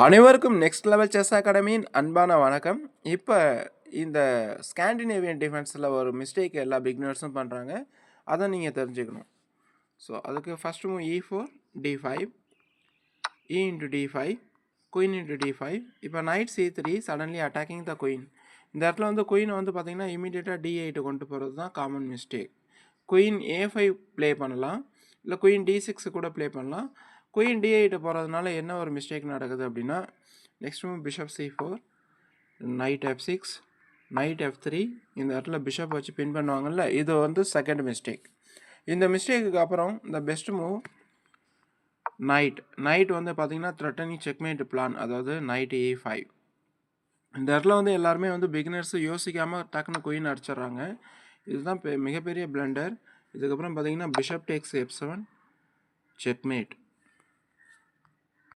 அனைவருக்கும் next level chess அகாடமியின் அன்பான வணக்கம். இப்போ இந்த ஸ்காண்டினேவியன் டிஃபென்ஸில் ஒரு மிஸ்டேக் எல்லா பிகினர்ஸும் பண்ணுறாங்க. அதை நீங்கள் தெரிஞ்சுக்கணும். ஸோ அதுக்கு first move E4 D5 E into D5 queen into D5. இப்போ நைட் C3 சடன்லி அட்டாக்கிங் த குயின். இந்த இடத்துல வந்து குயினை வந்து பார்த்தீங்கன்னா இமீடியட்டாக D8 கொண்டு போகிறது தான் common mistake. Queen A5 play பண்ணலாம், இல்லை குயின் D6 கூட ப்ளே பண்ணலாம். குயின் D8 போகிறதுனால என்ன ஒரு மிஸ்டேக் நடக்குது அப்படின்னா, next move bishop C4 night F6 night F3. இந்த இடத்துல பிஷப் வச்சு பின் பண்ணுவாங்கல்ல, இது வந்து செகண்ட் மிஸ்டேக். இந்த மிஸ்டேக்குக்கு அப்புறம் இந்த பெஸ்ட் மூவ் நைட் வந்து பார்த்தீங்கன்னா த்ரெட்டனிங் செக்மேட் பிளான், அதாவது நைட் E5. இந்த இடத்துல வந்து எல்லாருமே வந்து பிகினர்ஸ் யோசிக்காமல் டக்குன்னு குயின் அடிச்சிடுறாங்க. இதுதான் மிகப்பெரிய பிளண்டர். இதுக்கப்புறம் பார்த்தீங்கன்னா பிஷப் டேக்ஸ் F7 செக்மேட்.